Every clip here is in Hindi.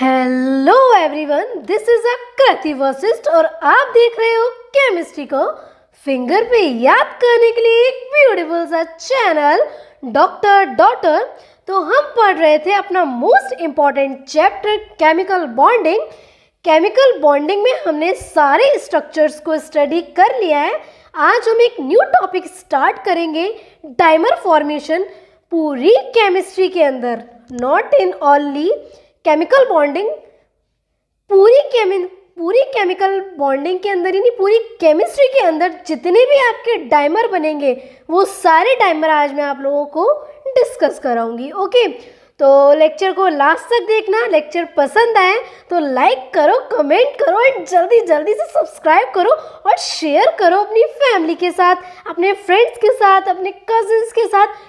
Hello everyone, this is a Kriti Vashishtha और आप देख रहे हो केमिस्ट्री को फिंगर पे याद करने के लिए एक ब्यूटीफुल सा चैनल डॉक्टर डॉटर। तो हम पढ़ रहे थे अपना most important chapter chemical bonding. Chemical bonding में हमने सारे स्ट्रक्चर्स को स्टडी कर लिया है। आज हम एक न्यू टॉपिक स्टार्ट करेंगे, डाइमर फॉर्मेशन पूरी केमिस्ट्री के अंदर, not in only chemical bonding, पूरी केमिकल बॉन्डिंग के अंदर ही नहीं, पूरी केमिस्ट्री के अंदर जितने भी आपके डाइमर बनेंगे वो सारे डाइमर आज मैं आप लोगों को डिस्कस कराऊंगी। ओके, तो लेक्चर को लास्ट तक देखना। लेक्चर पसंद आए तो लाइक करो, कमेंट करो एंड जल्दी जल्दी से सब्सक्राइब करो और शेयर करो अपनी फैमिली के साथ, अपने फ्रेंड्स के साथ, अपने कजिन्स के साथ,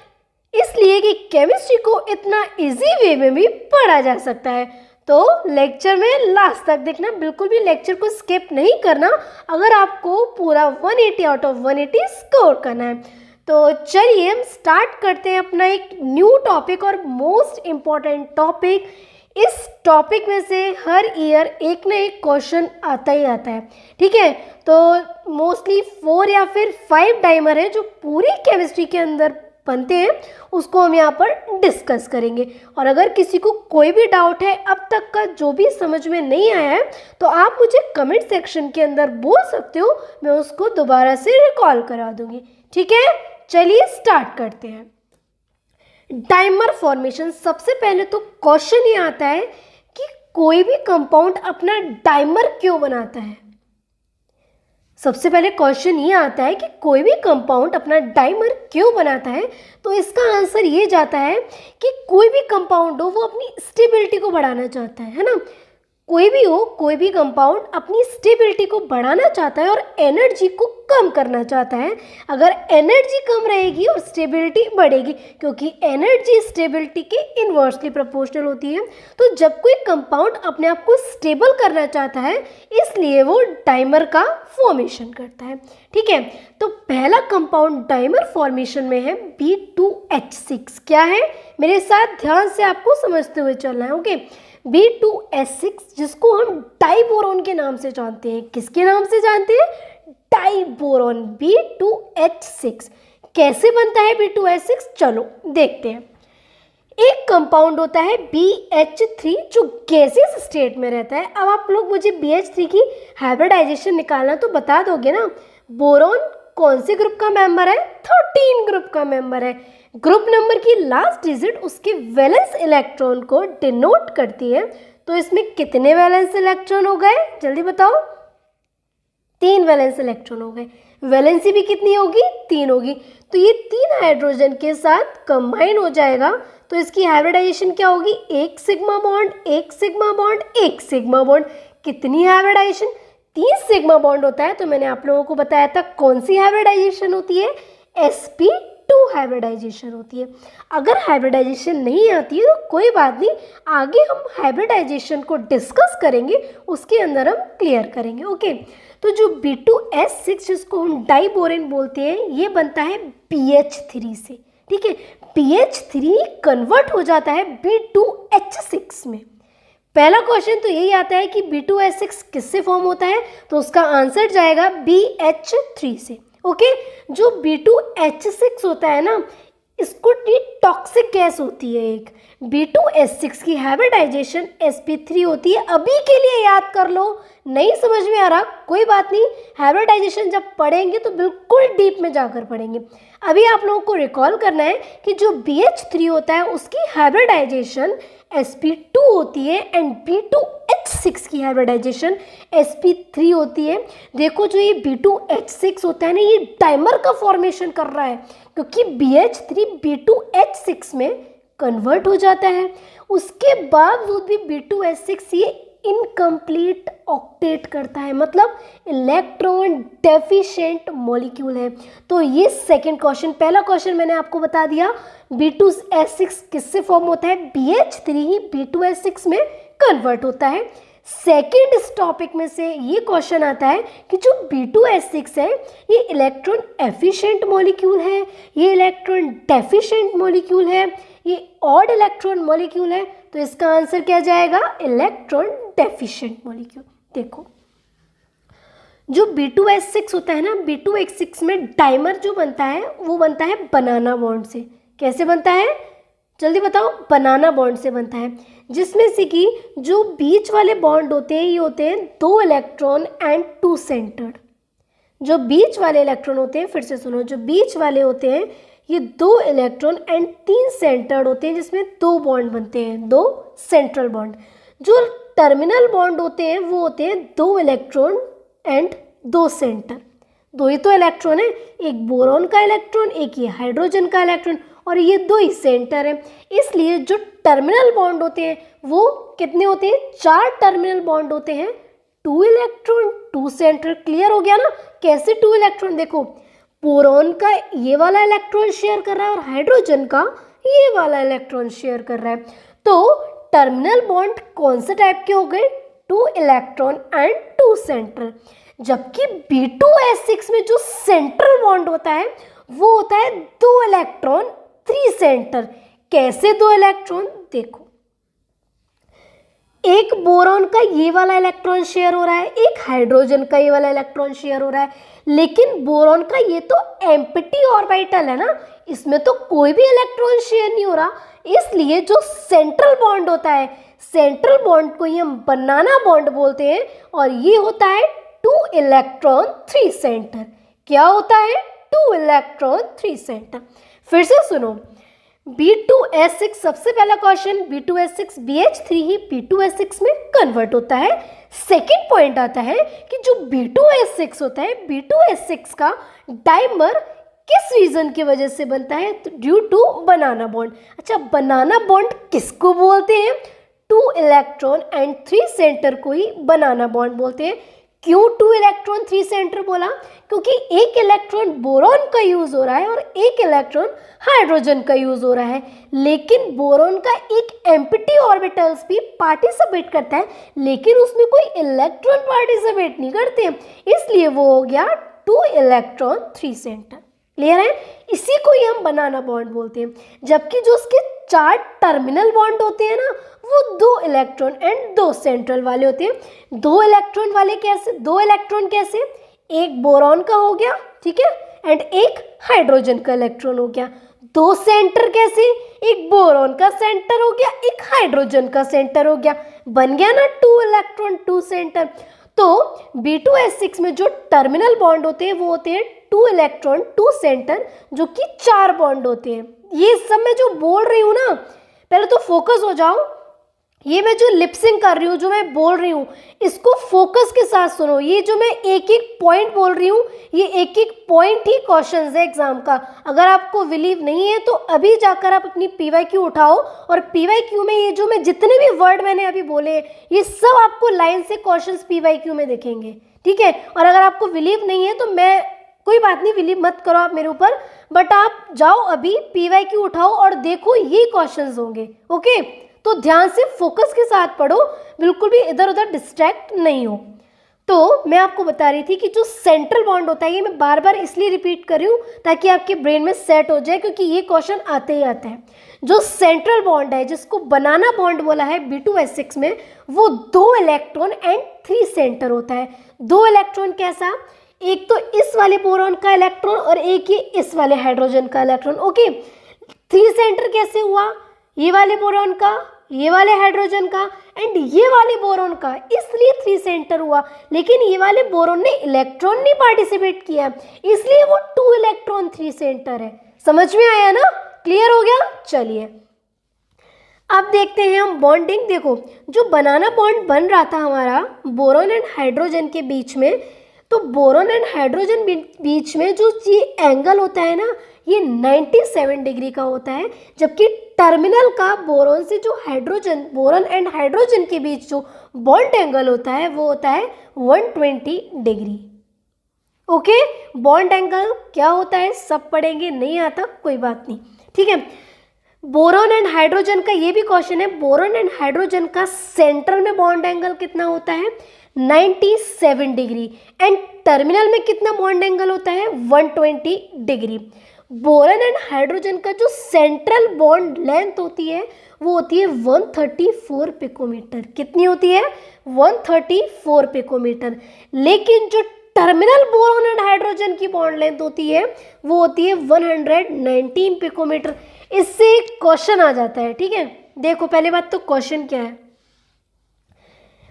इसलिए कि केमिस्ट्री को इतना इजी वे में भी पढ़ा जा सकता है। तो लेक्चर में लास्ट तक देखना, बिल्कुल भी लेक्चर को स्किप नहीं करना अगर आपको पूरा 180 आउट ऑफ 180 स्कोर करना है। तो चलिए हम स्टार्ट करते हैं अपना एक न्यू टॉपिक और मोस्ट इम्पॉर्टेंट टॉपिक। इस टॉपिक में से हर ईयर एक ना एक क्वेश्चन आता ही आता है, ठीक है। तो मोस्टली 4 या फिर 5 डाइमर है जो पूरी केमिस्ट्री के अंदर बनते हैं, उसको हम यहाँ पर डिस्कस करेंगे। और अगर किसी को कोई भी डाउट है, अब तक का जो भी समझ में नहीं आया है, तो आप मुझे कमेंट सेक्शन के अंदर बोल सकते हो, मैं उसको दोबारा से रिकॉल करा दूंगी, ठीक है। चलिए स्टार्ट करते हैं। डाइमर फॉर्मेशन, सबसे पहले तो क्वेश्चन ये आता है कि कोई भी कंपाउंड अपना डाइमर क्यों बनाता है। सबसे पहले क्वेश्चन ये आता है कि कोई भी कंपाउंड अपना डाइमर क्यों बनाता है। तो इसका आंसर ये जाता है कि कोई भी कंपाउंड हो वो अपनी स्टेबिलिटी को बढ़ाना चाहता है ना। कोई भी हो, कोई भी कंपाउंड अपनी स्टेबिलिटी को बढ़ाना चाहता है और एनर्जी को कम करना चाहता है। अगर एनर्जी कम रहेगी और स्टेबिलिटी बढ़ेगी, क्योंकि एनर्जी स्टेबिलिटी के इन्वर्सली प्रोपोर्शनल होती है। तो जब कोई कंपाउंड अपने आप को स्टेबल करना चाहता है, इसलिए वो डाइमर का फॉर्मेशन करता है, ठीक है। तो पहला कंपाउंड डाइमर फॉर्मेशन में है B2H6। क्या है, मेरे साथ ध्यान से आपको समझते हुए चलना है। ओके, B2H6 जिसको हम डाइबोरॉन के नाम से जानते हैं। किसके नाम से जानते हैं? डाइबोरॉन, B2H6। कैसे बनता है B2H6, चलो देखते हैं। एक कंपाउंड होता है BH3 जो गैसियस स्टेट में रहता है। अब आप लोग मुझे BH3 की हाइब्रिडाइजेशन निकालना तो बता दोगे ना। बोरॉन कौन से ग्रुप का मेंबर है? 13 ग्रुप का मेंबर है। ग्रुप नंबर की लास्ट डिजिट उसके वैलेंस इलेक्ट्रॉन को डिनोट करती है। तो इसमें कितने वैलेंस इलेक्ट्रॉन हो गए, जल्दी बताओ? 3 वैलेंस इलेक्ट्रॉन हो गए। वैलेंसी भी कितनी होगी? 3 होगी। तो ये 3 हाइड्रोजन के साथ कंबाइन हो जाएगा। तो इसकी हाइब्रिडाइजेशन क्या होगी? एक सिग्मा बॉन्ड, एक सिग्मा बॉन्ड, एक सिग्मा बॉन्ड। कितनी हाइब्रिडाइजेशन? 3 सिग्मा बॉन्ड होता है। तो मैंने आप लोगों को बताया था कौन सी हाइब्रिडाइजेशन होती है? sp2 हाइब्रिडाइजेशन होती है। अगर हाइब्रिडाइजेशन नहीं आती है तो कोई बात नहीं, आगे हम हाइब्रिडाइजेशन को डिस्कस करेंगे, उसके अंदर हम क्लियर करेंगे। ओके, तो जो B2H6 जिसको हम डाइबोरेन बोलते हैं, ये बनता है BH3 से, ठीक है। BH3 कन्वर्ट हो जाता है B2H6 में। पहला क्वेश्चन तो यही आता है कि B2H6 किससे फॉर्म होता है, तो उसका आंसर जाएगा BH3 से। ओके, जो B2H6 होता है ना, इसको टॉक्सिक गैस होती है एक। B2H6 की हाइब्रिडाइजेशन sp3 होती है। अभी के लिए याद कर लो, नहीं समझ में आ रहा कोई बात नहीं, हाइब्रिडाइजेशन जब पढ़ेंगे तो बिल्कुल डीप में जाकर पढ़ेंगे। अभी आप लोगों को रिकॉल करना है कि जो BH3 होता है उसकी हाइब्रिडाइजेशन sp2 होती है एंड B2H6 की हाइब्रिडाइजेशन sp3 होती है। देखो जो ये B2H6 होता है ना, ये डाइमर का फॉर्मेशन कर रहा है, क्योंकि BH3 B2H6 में कन्वर्ट हो जाता है। उसके बावजूद भी B2H6 ये इनकम्प्लीट ऑक्टेट करता है, मतलब इलेक्ट्रॉन डेफिशिएंट मॉलिक्यूल है। तो ये सेकंड क्वेश्चन, पहला क्वेश्चन मैंने आपको बता दिया B2H6 किससे फॉर्म होता है? BH3 ही B2H6 में कन्वर्ट होता है। सेकेंड इस टॉपिक में से ये क्वेश्चन आता है कि जो B2S6 है ये इलेक्ट्रॉन एफिशिएंट मॉलिक्यूल है, ये इलेक्ट्रॉन डेफिशिएंट मॉलिक्यूल है, ये ऑड इलेक्ट्रॉन मॉलिक्यूल है। तो इसका आंसर क्या जाएगा? Electron deficient molecule. देखो जो B2S6 होता है ना, B2S6 में डाइमर जो बनता है वो बनता है बनाना बॉन्ड से। कैसे बनता है जल्दी बताओ? बनाना बॉन्ड से बनता है, जिसमें से कि जो बीच वाले बॉन्ड होते हैं ये होते हैं 2 इलेक्ट्रॉन एंड 2 सेंटर्ड। जो बीच वाले इलेक्ट्रॉन होते हैं, फिर से सुनो, जो बीच वाले होते हैं ये 2 इलेक्ट्रॉन एंड 3 सेंटर्ड होते हैं, जिसमें 2 बॉन्ड बनते हैं, 2 सेंट्रल बॉन्ड। जो टर्मिनल बॉन्ड होते हैं वो होते हैं 2 इलेक्ट्रॉन एंड 2 सेंटर। 2 ही तो इलेक्ट्रॉन है, एक बोरॉन का इलेक्ट्रॉन, एक ये हाइड्रोजन का इलेक्ट्रॉन, और ये 2 ही सेंटर है। इसलिए जो टर्मिनल बॉन्ड होते हैं वो कितने होते हैं? 4 टर्मिनल बॉन्ड होते हैं, 2 इलेक्ट्रॉन 2 सेंटर। क्लियर हो गया ना? कैसे 2 इलेक्ट्रॉन? देखो बोरॉन का ये वाला इलेक्ट्रॉन शेयर कर रहा है और हाइड्रोजन का ये वाला इलेक्ट्रॉन शेयर कर रहा है। तो टर्मिनल बॉन्ड कौन से टाइप के हो गए? 2 इलेक्ट्रॉन एंड 2 सेंट्रल। जबकि B2S6 में जो सेंट्रल बॉन्ड होता है वो होता है 2 इलेक्ट्रॉन 3 सेंटर। कैसे 2 इलेक्ट्रॉन? देखो एक बोरॉन का ये वाला इलेक्ट्रॉन शेयर हो रहा है, एक हाइड्रोजन का ये वाला इलेक्ट्रॉन शेयर हो रहा है, लेकिन बोरॉन का ये तो एम्प्टी ऑर्बिटल है ना, इसमें तो कोई भी इलेक्ट्रॉन शेयर नहीं हो रहा। इसलिए जो सेंट्रल बॉन्ड होता है, सेंट्रल बॉन्ड को ही हम बनाना बॉन्ड बोलते हैं, और ये होता है 2 इलेक्ट्रॉन 3 सेंटर। क्या होता है? 2 इलेक्ट्रॉन 3 सेंटर। फिर से सुनो, B2S6 सबसे पहला क्वेश्चन, B2S6 BH3 ही B2S6 में कन्वर्ट होता है। सेकेंड पॉइंट आता है कि जो B2S6 होता है, B2S6 का डाइमर किस रीजन की वजह से बनता है? तो ड्यू टू बनाना बॉन्ड। अच्छा, बनाना बॉन्ड किसको बोलते हैं? 2 इलेक्ट्रॉन एंड 3 सेंटर को ही बनाना बॉन्ड बोलते हैं। क्यों 2 इलेक्ट्रॉन 3 सेंटर बोला? क्योंकि एक इलेक्ट्रॉन बोरॉन का यूज हो रहा है और एक इलेक्ट्रॉन हाइड्रोजन का यूज हो रहा है, लेकिन बोरॉन का एक एम्प्टी ऑर्बिटल्स भी पार्टिसिपेट करता है, लेकिन उसमें कोई इलेक्ट्रॉन पार्टिसिपेट नहीं करते, इसलिए वो हो गया 2 इलेक्ट्रॉन 3 सेंटर। क्लियर है? इसी को ही हम बनाना बॉन्ड बोलते हैं। जबकि जो उसके 4 टर्मिनल बॉन्ड होते हैं ना, वो 2 इलेक्ट्रॉन एंड 2 सेंट्रल वाले होते हैं। 2 इलेक्ट्रॉन वाले कैसे? 2 इलेक्ट्रॉन कैसे? एक बोरॉन का हो गया, ठीक है, एंड एक हाइड्रोजन का इलेक्ट्रॉन हो गया। 2 सेंटर कैसे? एक बोरॉन का सेंटर हो गया, एक हाइड्रोजन का सेंटर हो गया, बन गया ना 2 इलेक्ट्रॉन 2 सेंटर। तो B2S6 में जो टर्मिनल बॉन्ड होते हैं वो होते हैं 2 इलेक्ट्रॉन 2 सेंटर, जो कि 4 बॉन्ड होते हैं। ये सब मैं जो बोल रही हूँ ना, पहले तो फोकस हो जाओ। ये मैं जो लिपसिंग कर रही हूँ, जो मैं बोल रही हूँ, इसको फोकस के साथ सुनो। ये जो मैं एक एक पॉइंट बोल रही हूँ, ये एक एक पॉइंट ही क्वेश्चन है एग्जाम का। अगर आपको बिलीव नहीं है तो अभी जाकर आप अपनी PYQ उठाओ, और PYQ में ये जो मैं जितने भी वर्ड मैंने अभी बोले, ये सब आपको लाइन से क्वेश्चन PYQ में देखेंगे, ठीक है। और अगर आपको बिलीव नहीं है तो मैं कोई बात नहीं, बिलीव मत करो आप मेरे ऊपर, बट आप जाओ अभी PYQ उठाओ और देखो ये क्वेश्चंस होंगे, ओके। तो ध्यान से फोकस के साथ पढ़ो, बिल्कुल भी इधर उधर डिस्ट्रैक्ट नहीं हो। तो मैं आपको बता रही थी कि जो सेंट्रल बॉन्ड होता है, ये मैं बार बार इसलिए रिपीट कर रही हूँ ताकि आपके ब्रेन में सेट हो जाए, क्योंकि ये क्वेश्चन आते ही आता है। जो सेंट्रल बॉन्ड है, जिसको बनाना बॉन्ड बोला है B2S6 में, वो 2 इलेक्ट्रॉन एंड 3 सेंटर होता है। 2 इलेक्ट्रॉन कैसा? एक तो इस वाले बोरॉन का इलेक्ट्रॉन और एक ये इस वाले हाइड्रोजन का इलेक्ट्रॉन, ओके। 3 सेंटर कैसे हुआ? ये वाले बोरॉन का, ये वाले हाइड्रोजन का एंड ये वाले बोरॉन का, इसलिए 3 सेंटर हुआ। लेकिन ये वाले बोरॉन ने इलेक्ट्रॉन नहीं पार्टिसिपेट किया, इसलिए वो 2 इलेक्ट्रॉन 3 सेंटर है। समझ में आया ना? क्लियर हो गया? चलिए अब देखते हैं हम बॉन्डिंग। देखो जो बनाना बॉन्ड बन रहा था हमारा बोरॉन एंड हाइड्रोजन के बीच में, तो बोरॉन एंड हाइड्रोजन बीच में जो ये एंगल होता है ना, ये 97 डिग्री का होता है। जबकि टर्मिनल का बोरॉन से जो हाइड्रोजन, बोरॉन एंड हाइड्रोजन के बीच जो बॉन्ड एंगल होता है वो होता है 120 डिग्री, ओके। बॉन्ड एंगल क्या होता है सब पढ़ेंगे, नहीं आता कोई बात नहीं, ठीक है। बोरॉन एंड हाइड्रोजन का ये भी क्वेश्चन है। बोरॉन एंड हाइड्रोजन का सेंट्रल में बॉन्ड एंगल कितना होता है? 97 डिग्री। एंड टर्मिनल में कितना बॉन्ड एंगल होता है? 120 डिग्री। बोरॉन एंड हाइड्रोजन का जो सेंट्रल बॉन्ड लेंथ होती है वो होती है 134 पिकोमीटर। कितनी होती है? 134 पिकोमीटर। लेकिन जो टर्मिनल बोरॉन एंड हाइड्रोजन की बॉन्ड लेंथ होती है वो होती है 119 पिकोमीटर। इससे एक क्वेश्चन आ जाता है, ठीक है। देखो पहले बात तो क्वेश्चन क्या है,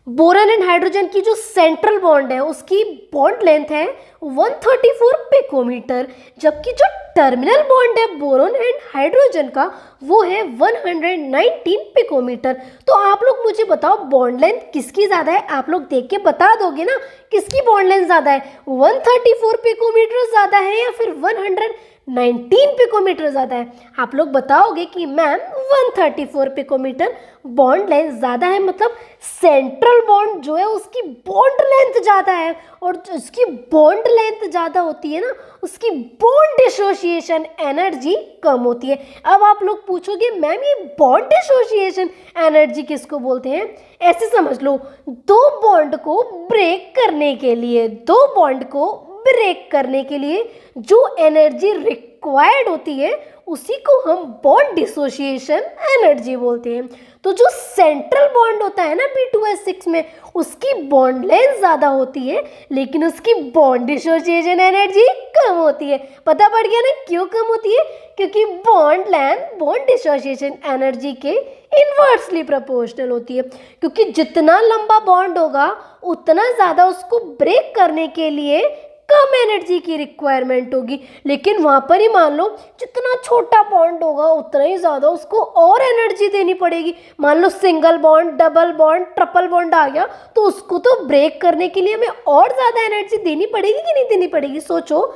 बोरॉन एंड हाइड्रोजन की जो सेंट्रल बॉन्ड है उसकी बॉन्ड लेंथ है 134 पिकोमीटर, जबकि जो टर्मिनल बॉन्ड है बोरॉन एंड हाइड्रोजन का वो है 119 पिकोमीटर। तो आप लोग मुझे बताओ बॉन्ड लेंथ किसकी ज़्यादा है? आप लोग देख के बता दोगे ना किसकी बॉन्ड लेंथ ज़्यादा है, 134 पिकोमीटर ज़्यादा है या फिर 119 पिकोमीटर ज़्यादा है? आप लोग बताओगे कि मैम 134 पिकोमीटर बॉन्ड लेंथ ज़्यादा है, मतलब सेंट्रल बॉन्ड जो है उसकी बॉन्ड लेंथ ज़्यादा है, और उसकी बॉन्ड लेंथ ज़्यादा होती है ना उसकी बॉन्ड डिसोसिएशन एनर्जी कम होती है। अब आप लोग पूछोगे मैम ये बॉन्ड डिसोसिएशन एनर्जी किसको बोलते हैं? ऐसे समझ लो, दो बॉन्ड को ब्रेक करने के लिए, दो बॉन्ड को ब्रेक करने के लिए जो एनर्जी रिक्वायर्ड होती है उसी को हम बॉन्ड डिसोसिएशन एनर्जी बोलते हैं। तो जो सेंट्रल बॉन्ड होता है ना B2S6 में उसकी बॉन्ड लेंथ ज़्यादा होती है लेकिन उसकी बॉन्ड डिसोसिएशन एनर्जी कम होती है। पता पड़ गया ना क्यों कम होती है? क्योंकि bond length bond dissociation energy के इन्वर्सली प्रोपोर्शनल होती है, क्योंकि जितना लंबा बॉन्ड होगा उतना ज़्यादा उसको ब्रेक करने के लिए कम एनर्जी की रिक्वायरमेंट होगी। लेकिन वहाँ पर ही मान लो जितना छोटा बॉन्ड होगा उतना ही ज़्यादा उसको और एनर्जी देनी पड़ेगी। मान लो single bond, double bond, triple bond आ गया तो उसको तो ब्रेक करने के लिए हमें और ज़्यादा एनर्जी देनी पड़ेगी कि नहीं देनी पड़ेगी? सोचो,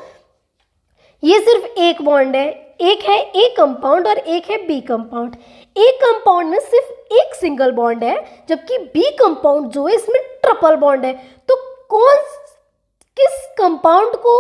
ये सिर्फ एक बॉन्ड है, एक है ए कंपाउंड और एक है बी कंपाउंड। ए कंपाउंड में सिर्फ एक सिंगल बॉन्ड है जबकि बी कंपाउंड जो है इसमें ट्रिपल बॉन्ड है। तो किस कंपाउंड को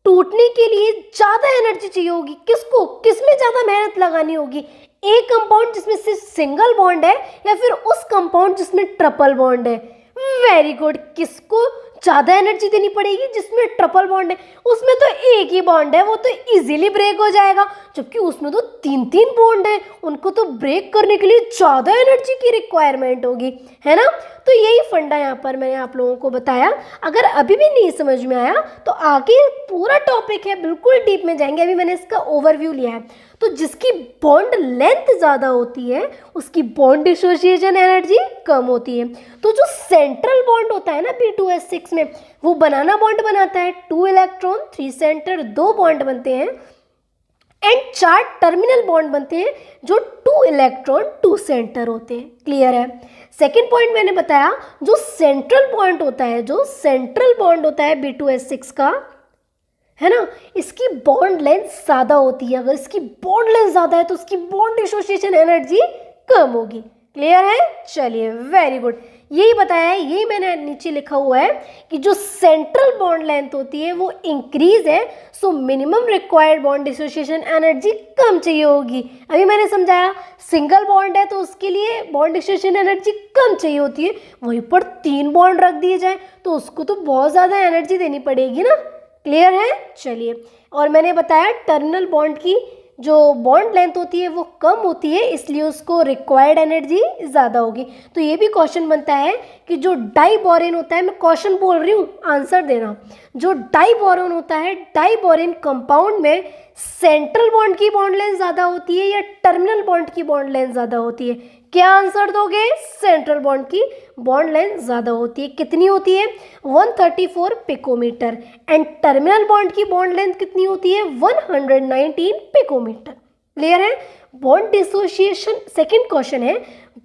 टूटने के लिए ज़्यादा एनर्जी चाहिए होगी? किसको, किसमें ज़्यादा मेहनत लगानी होगी? ए कंपाउंड जिसमें सिर्फ सिंगल बॉन्ड है या फिर उस कंपाउंड जिसमें ट्रिपल बॉन्ड है? Very good. किसको ज़्यादा एनर्जी देनी पड़ेगी? जिसमें ट्रिपल बॉन्ड है। उसमें तो एक ही बॉन्ड है, वो तो इजीली ब्रेक हो जाएगा, जबकि उसमें तो तीन तीन बॉन्ड है, उनको तो ब्रेक करने के लिए ज़्यादा एनर्जी की रिक्वायरमेंट होगी, है ना। तो यही फंडा यहाँ पर मैंने आप लोगों को बताया। अगर अभी भी नहीं समझ में आया तो आगे पूरा टॉपिक है, बिल्कुल डीप में जाएंगे। अभी मैंने इसका ओवरव्यू लिया है। तो जिसकी बॉन्ड लेंथ ज़्यादा होती है उसकी बॉन्ड डिसोसिएशन एनर्जी कम होती है। तो जो सेंट्रल बॉन्ड होता है ना B2S6 में, वो बनाना बॉन्ड बनाता है, 2 इलेक्ट्रॉन 3 सेंटर, 2 बॉन्ड बनते हैं, एंड 4 टर्मिनल बॉन्ड बनते हैं जो 2 इलेक्ट्रॉन 2 सेंटर होते हैं। क्लियर है? सेकेंड पॉइंट मैंने बताया, जो सेंट्रल बॉन्ड होता है, जो सेंट्रल बॉन्ड होता है B2S6 का, है ना, इसकी बॉन्ड लेंथ ज़्यादा होती है। अगर इसकी बॉन्ड लेंथ ज़्यादा है तो उसकी बॉन्ड डिसोसिएशन एनर्जी कम होगी। क्लियर है? चलिए, वेरी गुड। यही बताया है, यही मैंने नीचे लिखा हुआ है कि जो सेंट्रल बॉन्ड लेंथ होती है वो इंक्रीज है, so minimum required bond dissociation energy कम चाहिए होगी। अभी मैंने समझाया, सिंगल बॉन्ड है तो उसके लिए बॉन्ड डिसोसिएशन एनर्जी कम चाहिए होती है, वहीं पर 3 बॉन्ड रख दिए जाए तो उसको तो बहुत ज़्यादा एनर्जी देनी पड़ेगी ना। क्लियर है? चलिए, और मैंने बताया टर्मिनल बॉन्ड की जो बॉन्ड लेंथ होती है वो कम होती है, इसलिए उसको रिक्वायर्ड एनर्जी ज़्यादा होगी। तो ये भी क्वेश्चन बनता है कि जो डाइबोरेन होता है, मैं क्वेश्चन बोल रही हूँ, आंसर देना। जो डाइबोरेन होता है, डाइबोरेन कंपाउंड में सेंट्रल बॉन्ड की बॉन्ड लेंथ ज़्यादा होती है या टर्मिनल बॉन्ड की बॉन्ड लेंथ ज़्यादा होती है? क्या आंसर दोगे? सेंट्रल बॉन्ड की बॉन्ड लेंथ ज़्यादा होती है। कितनी होती है? 134 पिकोमीटर। एंड टर्मिनल बॉन्ड की बॉन्ड लेंथ कितनी होती है? 119 पिकोमीटर। क्लियर है? बॉन्ड डिसोसिएशन, सेकंड क्वेश्चन है,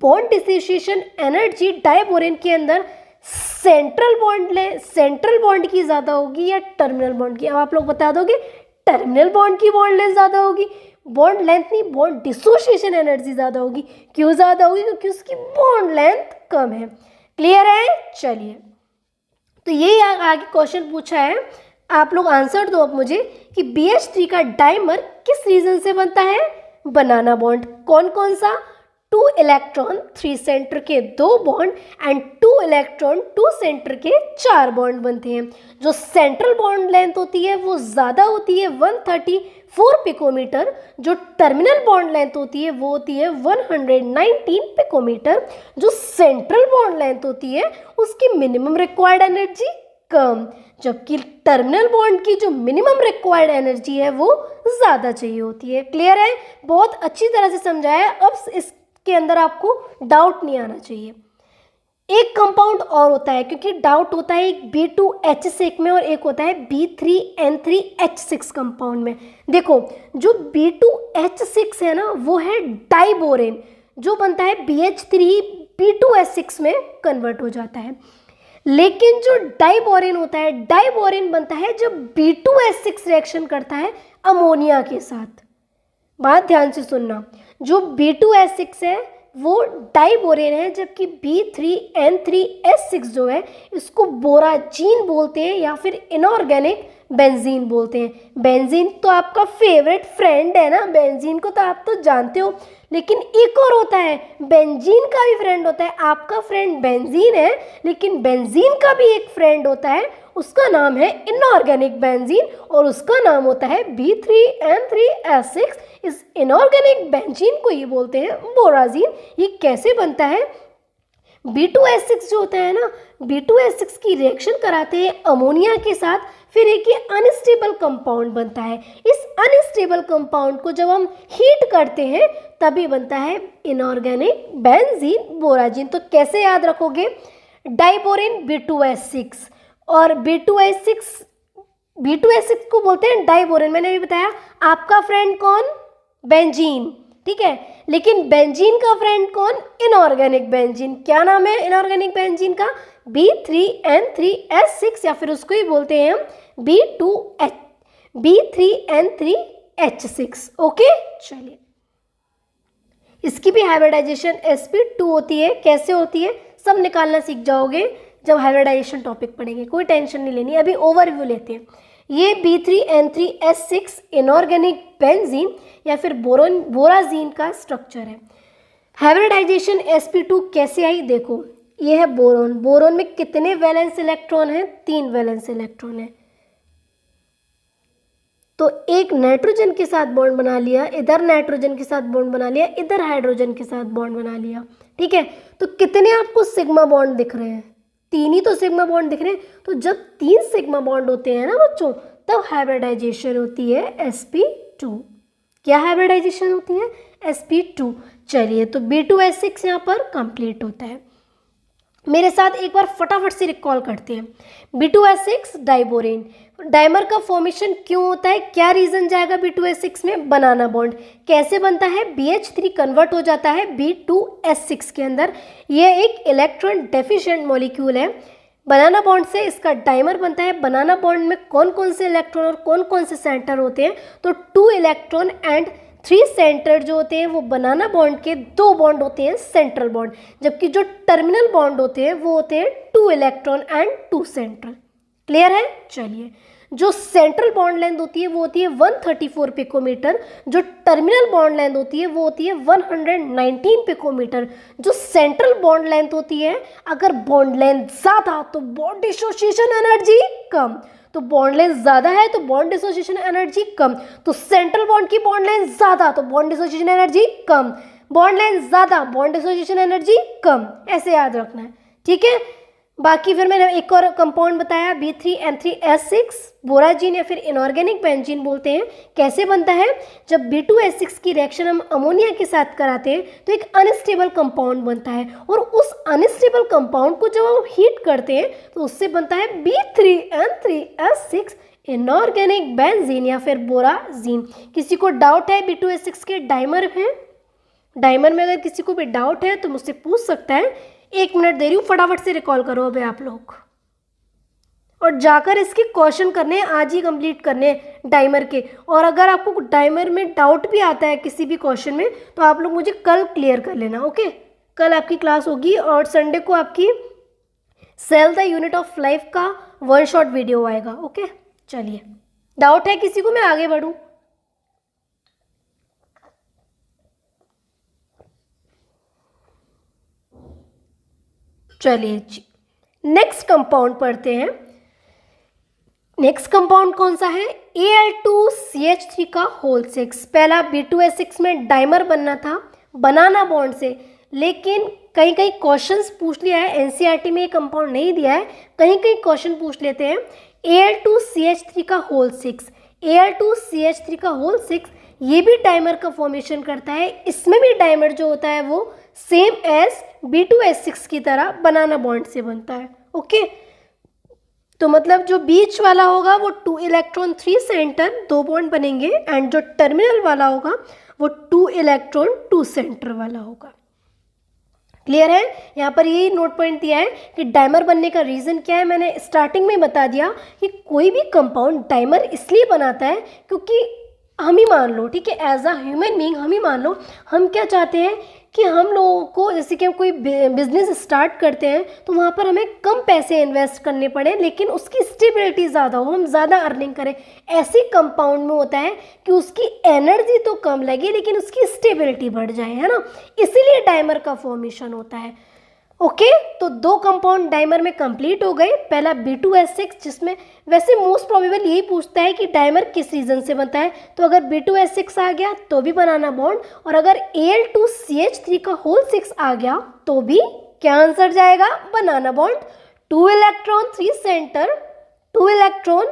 बॉन्ड डिसोसिएशन एनर्जी डाइबोरेन के अंदर सेंट्रल बॉन्ड की ज़्यादा होगी या टर्मिनल बॉन्ड की? अब आप लोग बता दोगे टर्मिनल बॉन्ड की बॉन्ड लेंथ ज़्यादा होगी। बॉन्ड लेंथ नहीं, बॉन्ड डिसोसिएशन एनर्जी ज़्यादा होगी। क्यों ज़्यादा होगी? क्योंकि उसकी बॉन्ड लेंथ कम है। क्लियर है? चलिए, तो ये आगे क्वेश्चन पूछा है, आप लोग आंसर दो अब मुझे कि BH3 का डाइमर किस रीजन से बनता है? बनाना बॉन्ड। कौन कौन सा? 2 इलेक्ट्रॉन 3 सेंटर के 2 बॉन्ड एंड 2 इलेक्ट्रॉन 2 सेंटर के 4 बॉन्ड बनते हैं। जो सेंट्रल बॉन्ड लेंथ होती है वो ज़्यादा होती है 134 पिकोमीटर। जो टर्मिनल बॉन्ड लेंथ होती है वो होती है 119 पिकोमीटर। जो सेंट्रल बॉन्ड लेंथ होती है उसकी मिनिमम रिक्वायर्ड एनर्जी कम, जबकि टर्मिनल बॉन्ड की जो मिनिमम रिक्वायर्ड एनर्जी है वो ज़्यादा चाहिए होती है। क्लियर है? बहुत अच्छी तरह से समझाया है। अब इसके अंदर आपको डाउट नहीं आना चाहिए। एक कंपाउंड और होता है, क्योंकि डाउट होता है एक B2H6 में और एक होता है B3N3H6 कंपाउंड में। देखो, जो B2H6 है ना वो है डाइबोरेन, जो बनता है BH3 B2H6 में कन्वर्ट हो जाता है। लेकिन जो डाइबोरेन होता है, डाइबोरेन बनता है जब B2H6 रिएक्शन करता है अमोनिया के साथ। बात ध्यान से सुनना, जो B2H6 है वो डाइबोरेन है, जबकि B3N3H6 जो है इसको बोराजीन बोलते हैं या फिर इनऑर्गेनिक बेंजीन बोलते हैं। बेंजीन तो आपका फेवरेट फ्रेंड है ना, बेंजीन को तो आप तो जानते हो। लेकिन एक और होता है, बेंजीन का भी फ्रेंड होता है। आपका फ्रेंड बेंजीन है, लेकिन बेंजीन का भी एक फ्रेंड होता है, उसका नाम है इनऑर्गेनिक बेंजीन और उसका नाम होता है B3N3H6। इस इनऑर्गेनिक बेंजीन को ये बोलते हैं बोराजीन। ये कैसे बनता है? B2H6 जो होता है ना, B2H6 की रिएक्शन कराते हैं अमोनिया के साथ, फिर एक अनस्टेबल कंपाउंड बनता है। इस अनस्टेबल कंपाउंड को जब हम हीट करते हैं तभी बनता है इनऑर्गेनिक बेंजीन बोराजीन। तो कैसे याद रखोगे? डाइबोरेन B2H6 और B2H6 को बोलते हैं डाइबोरेन। मैंने भी बताया। आपका फ्रेंड कौन? बेंजीन, ठीक है। लेकिन बेंजीन का फ्रेंड कौन? Inorganic benzene. क्या नाम है इनऑर्गेनिक बेंजीन का? B3N3H6 या फिर उसको ही बोलते हैं हम B3N3H6। ओके, चलिए। इसकी भी हाइब्रिडाइजेशन sp2 होती है। कैसे होती है सब निकालना सीख जाओगे जब हाइब्रिडाइजेशन टॉपिक पढ़ेंगे, कोई टेंशन नहीं लेनी। अभी ओवरव्यू लेते हैं। ये B3N3H6 इनऑर्गेनिक बेंजीन या फिर बोराजीन का स्ट्रक्चर है। हाइब्रिडाइजेशन sp2 कैसे आई? देखो, ये है बोरोन। बोरोन में कितने वैलेंस इलेक्ट्रॉन हैं? 3 वैलेंस इलेक्ट्रॉन है। तो एक नाइट्रोजन के साथ बॉन्ड बना लिया, इधर नाइट्रोजन के साथ बॉन्ड बना लिया, इधर हाइड्रोजन के साथ बॉन्ड बना लिया, ठीक है। तो कितने आपको सिग्मा बॉन्ड दिख रहे हैं? 3 ही तो सिग्मा बॉन्ड दिख रहे हैं। तो जब 3 सिग्मा बॉन्ड होते हैं ना बच्चों, तब हाइब्रिडाइजेशन होती है sp2। क्या हाइब्रिडाइजेशन होती है? sp2। चलिए, तो B2H6 यहाँ पर कंप्लीट होता है। मेरे साथ एक बार फटाफट से रिकॉल करते हैं। B2H6 डाइबोरेन, डाइमर का फॉर्मेशन क्यों होता है? क्या रीजन जाएगा B2H6 में? बनाना बॉन्ड। कैसे बनता है? BH3 कन्वर्ट हो जाता है B2H6 के अंदर। यह एक इलेक्ट्रॉन डेफिशिएंट मॉलिक्यूल है। बनाना बॉन्ड से इसका डाइमर बनता है। बनाना बॉन्ड में कौन कौन से इलेक्ट्रॉन और कौन कौन से सेंटर होते हैं? तो 2 इलेक्ट्रॉन एंड 3 सेंटर जो होते हैं वो बनाना बॉन्ड के 2 बॉन्ड होते हैं सेंट्रल बॉन्ड, जबकि जो टर्मिनल बॉन्ड होते हैं वो होते हैं 2 इलेक्ट्रॉन एंड 2 सेंटर। क्लियर है? चलिए, जो सेंट्रल बॉन्ड लेंथ होती है वो होती है 134 पिकोमीटर। जो टर्मिनल बॉन्ड लेंथ होती है वो होती है 119 पिकोमीटर। जो सेंट्रल बॉन्ड लेंथ होती है, अगर बॉन्ड लेंथ ज़्यादा तो बॉन्ड डिसोसिएशन एनर्जी कम। तो बॉन्ड लेंथ ज़्यादा है तो बॉन्ड डिसोसिएशन एनर्जी कम। तो सेंट्रल बॉन्ड की बॉन्ड लेंथ ज़्यादा तो बॉन्ड डिसोसिएशन एनर्जी कम। बॉन्ड लेंथ ज़्यादा, बॉन्ड डिसोसिएशन एनर्जी कम। ऐसे याद रखना है, ठीक है। बाकी फिर मैंने एक और कंपाउंड बताया B3N3H6 बोराजीन या फिर इनऑर्गेनिक बेंजीन बोलते हैं। कैसे बनता है? जब B2H6 की रिएक्शन हम अमोनिया के साथ कराते हैं तो एक अनस्टेबल कंपाउंड बनता है, और उस अनस्टेबल कंपाउंड को जब हम हीट करते हैं तो उससे बनता है B3N3H6 इनऑर्गेनिक बेंजीन या फिर बोराजीन। किसी को डाउट है B2H6 के डाइमर हैं? डाइमर में अगर किसी को भी डाउट है तो मुझसे पूछ सकता है। 1 मिनट दे रही हूँ, फटाफट से रिकॉल करो अभी आप लोग, और जाकर इसके क्वेश्चन करने आज ही कंप्लीट करने डाइमर के। और अगर आपको डाइमर में डाउट भी आता है किसी भी क्वेश्चन में तो आप लोग मुझे कल क्लियर कर लेना। ओके, कल आपकी क्लास होगी और संडे को आपकी cell the unit of life का 1 शॉट वीडियो आएगा। ओके, चलिए, डाउट है किसी को? मैं आगे बढ़ूँ? चलिए जी, नेक्स्ट कंपाउंड पढ़ते हैं। नेक्स्ट कंपाउंड कौन सा है? Al2CH3 का होल 6। पहला B2S6 में डाइमर बनना था बनाना बॉन्ड से, लेकिन कहीं कहीं क्वेश्चंस पूछ लिया है, एनसीईआरटी में ये कंपाउंड नहीं दिया है, कहीं कहीं क्वेश्चन पूछ लेते हैं। Al2CH3 का होल 6, Al2CH3 का होल 6 ये भी डाइमर का फॉर्मेशन करता है। इसमें भी डाइमर जो होता है वो सेम एज B2S6 की तरह बनाना बॉन्ड से बनता है। ओके, तो मतलब जो बीच वाला होगा वो 2 इलेक्ट्रॉन 3 सेंटर 2 बॉन्ड बनेंगे, एंड जो टर्मिनल वाला होगा वो 2 इलेक्ट्रॉन 2 सेंटर वाला होगा। क्लियर है? यहाँ पर यही नोट पॉइंट दिया है कि डाइमर बनने का रीज़न क्या है। मैंने स्टार्टिंग में बता दिया कि कोई भी कंपाउंड डाइमर इसलिए बनाता है क्योंकि हम ही मान लो, ठीक है, एज अ ह्यूमन बीइंग हम ही मान लो, हम क्या चाहते हैं कि हम लोगों को, जैसे कि हम कोई बिजनेस स्टार्ट करते हैं तो वहाँ पर हमें कम पैसे इन्वेस्ट करने पड़े लेकिन उसकी स्टेबिलिटी ज़्यादा हो, हम ज़्यादा अर्निंग करें। ऐसे कंपाउंड में होता है कि उसकी एनर्जी तो कम लगे लेकिन उसकी स्टेबिलिटी बढ़ जाए, है ना, इसीलिए डाइमर का फॉर्मेशन होता है। ओके, तो 2 कंपाउंड डाइमर में कंप्लीट हो गए। पहला B2S6, जिसमें वैसे मोस्ट प्रोबेबल यही पूछता है कि डाइमर किस रीजन से बनता है, तो अगर B2S6 आ गया तो भी बनाना बॉन्ड, और अगर Al2CH3 का होल 6 आ गया तो भी क्या आंसर जाएगा? Banana bond. 2 electron 3 centre, 2 electron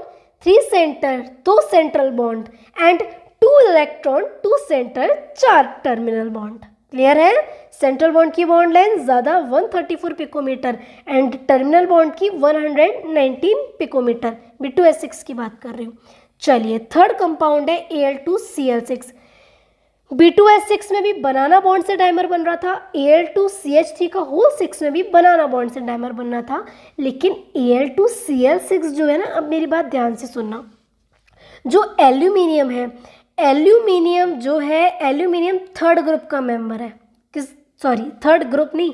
3 centre 2 central bond, and 2 electron 2 centre 4 terminal bond. Clear है? सेंट्रल बॉन्ड की बॉन्ड लेंथ ज़्यादा 134 पिकोमीटर एंड टर्मिनल बॉन्ड की 119 पिकोमीटर। B2S6 की बात कर रही हूँ। चलिए, थर्ड कंपाउंड है Al2Cl6। B2S6 में भी बनाना बॉन्ड से डाइमर बन रहा था, Al2CH3 का होल 6 में भी बनाना बॉन्ड से डाइमर बनना था, लेकिन Al2Cl6 जो है ना, अब मेरी बात ध्यान से सुनना, जो एल्यूमिनियम है, एल्यूमिनियम जो है, एल्यूमिनियम थर्ड ग्रुप का मेंबर है। थर्ड ग्रुप नहीं,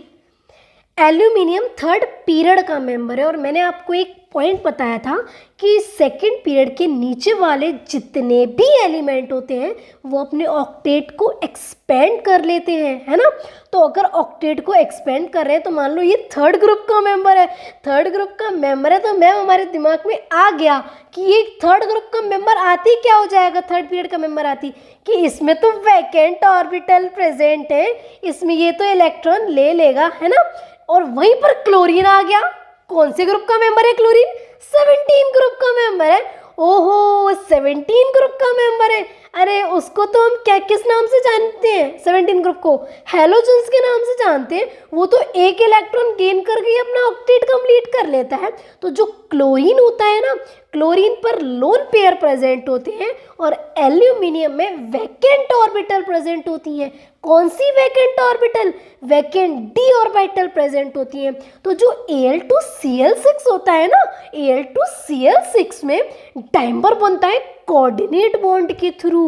एल्यूमिनियम थर्ड पीरियड का मेंबर है। और मैंने आपको एक पॉइंट बताया था कि सेकंड पीरियड के नीचे वाले जितने भी एलिमेंट होते हैं वो अपने ऑक्टेट को एक्सपेंड कर लेते हैं, है ना। तो अगर ऑक्टेट को एक्सपेंड कर रहे हैं तो मान लो ये थर्ड ग्रुप का मेंबर है, थर्ड ग्रुप का मेंबर है, तो मैम हमारे दिमाग में आ गया कि ये थर्ड ग्रुप का मेंबर आती क्या हो जाएगा, थर्ड पीरियड का मेंबर आती कि इसमें तो वैकेंट ऑर्बिटल प्रेजेंट है, इसमें ये तो इलेक्ट्रॉन ले लेगा, है ना। और वहीं पर क्लोरीन आ गया। कौन से ग्रुप का मेंबर है क्लोरीन? 17 ग्रुप का मेंबर है। ओहो, 17 ग्रुप का मेंबर है। अरे उसको तो हम क्या किस नाम से जानते हैं? 17 ग्रुप को हैलोजन्स के नाम से जानते हैं। वो तो एक इलेक्ट्रॉन गेन करके अपना ऑक्टेट कंप्लीट कर लेता है। तो जो क्लोरीन होता है ना, क्लोरीन पर लोन पेयर प्रेजेंट होते हैं और एल्यूमिनियम में वैकेंट ऑर्बिटल प्रेजेंट होती हैं। कौन सी vacant orbital? Vacant D orbital present होती हैं। तो जो Al2Cl6 होता है ना, Al2Cl6 में डाइमर बनता है कोऑर्डिनेट बॉन्ड के थ्रू।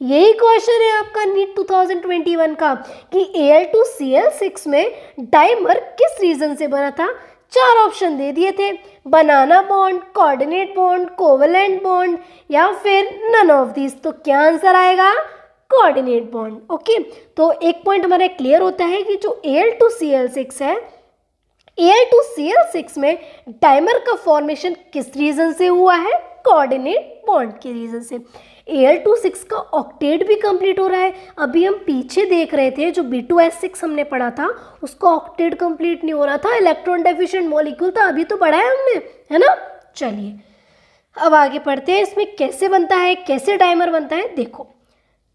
यही क्वेश्चन है आपका नीट 2021 का कि Al2Cl6 में डाइमर किस रीजन से बना था। 4 ऑप्शन दे दिए थे, banana bond, coordinate bond, covalent bond या फिर नन ऑफ दिस। तो क्या आंसर आएगा? Coordinate bond. ओके, तो एक पॉइंट हमारा क्लियर होता है कि जो Al2Cl6 है, Al2Cl6 में डाइमर का फॉर्मेशन किस रीजन से हुआ है? कोऑर्डिनेट बॉन्ड के रीजन से। Al2 का ऑक्टेट भी कंप्लीट हो रहा है। अभी हम पीछे देख रहे थे जो B2S6 हमने पढ़ा था उसका ऑक्टेट कंप्लीट नहीं हो रहा था, इलेक्ट्रॉन डेफिशिएंट मॉलिक्यूल था। अभी तो पढ़ा है हमने, है ना। चलिए अब आगे पढ़ते हैं, इसमें कैसे बनता है, कैसे डाइमर बनता है। देखो,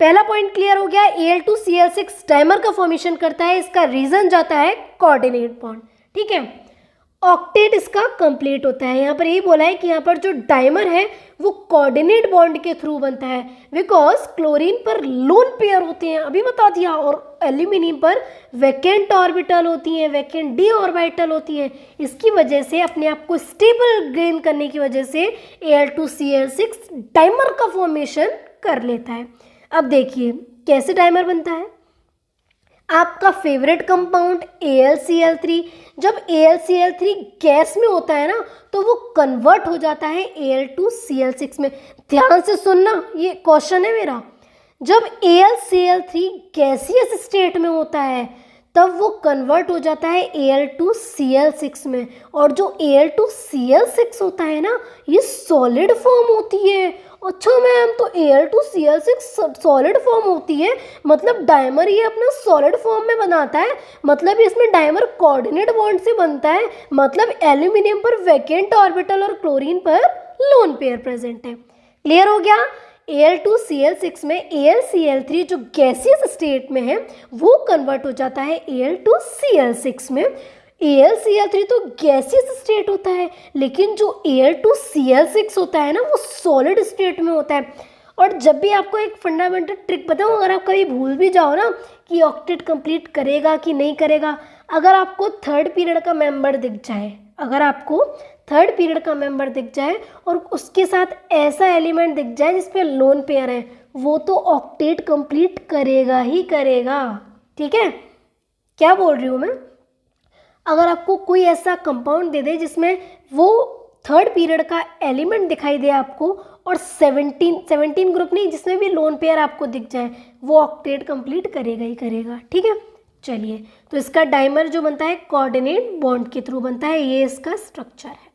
पहला पॉइंट क्लियर हो गया, Al2Cl6 डाइमर का फॉर्मेशन करता है, इसका रीजन जाता है कोऑर्डिनेट बॉन्ड, ठीक है। ऑक्टेट इसका कंप्लीट होता है। यहाँ पर यही बोला है कि यहाँ पर जो डाइमर है वो कोऑर्डिनेट बॉन्ड के थ्रू बनता है, बिकॉज क्लोरीन पर लोन पेयर होते हैं, अभी बता दिया, और एल्यूमिनियम पर वैकेंट ऑर्बिटल होती हैं, वैकेंट डी ऑर्बिटल होती हैं। इसकी वजह से अपने आप को स्टेबल गेन करने की वजह से Al2Cl6 डाइमर का फॉर्मेशन कर लेता है। अब देखिए कैसे डाइमर बनता है। आपका फेवरेट कंपाउंड AlCl3, जब AlCl3 गैस में होता है ना तो वो कन्वर्ट हो जाता है Al2Cl6 में। ध्यान से सुनना, ये क्वेश्चन है मेरा। जब AlCl3 गैसियस स्टेट में होता है तब वो कन्वर्ट हो जाता है Al2Cl6 में। और जो Al2Cl6 होता है ना, ये सॉलिड फॉर्म होती है। अच्छा मैम, तो Al2Cl6 सॉलिड फॉर्म होती है, मतलब डाइमर ये अपना सॉलिड फॉर्म में बनाता है, मतलब इसमें डाइमर कोऑर्डिनेट बॉन्ड से बनता है, मतलब एल्यूमिनियम पर वैकेंट ऑर्बिटल और क्लोरीन पर लोन पेयर प्रेजेंट है। क्लियर हो गया? Al2Cl6 में AlCl3 जो गैसियस स्टेट में है वो कन्वर्ट हो जाता है Al2Cl6 में। AlCl3 तो गैसियस स्टेट होता है, लेकिन जो Al2Cl6 होता है ना, वो सॉलिड स्टेट में होता है। और जब भी आपको एक फंडामेंटल ट्रिक बताऊँ, अगर आप कभी भूल भी जाओ ना कि ऑक्टेट कंप्लीट करेगा कि नहीं करेगा, अगर आपको थर्ड पीरियड का मेंबर दिख जाए, अगर आपको थर्ड पीरियड का मेंबर दिख जाए और उसके साथ ऐसा एलिमेंट दिख जाए जिसपे लोन पेयर है, वो तो ऑक्टेट कंप्लीट करेगा ही करेगा। ठीक है, क्या बोल रही हूँ मैं? अगर आपको कोई ऐसा कंपाउंड दे दे जिसमें वो थर्ड पीरियड का एलिमेंट दिखाई दे आपको, और 17 ग्रुप नहीं, जिसमें भी लोन पेयर आपको दिख जाए, वो ऑक्टेट कंप्लीट करेगा ही करेगा। ठीक है, चलिए, तो इसका डाइमर जो बनता है कोऑर्डिनेट बॉन्ड के थ्रू बनता है, ये इसका स्ट्रक्चर है।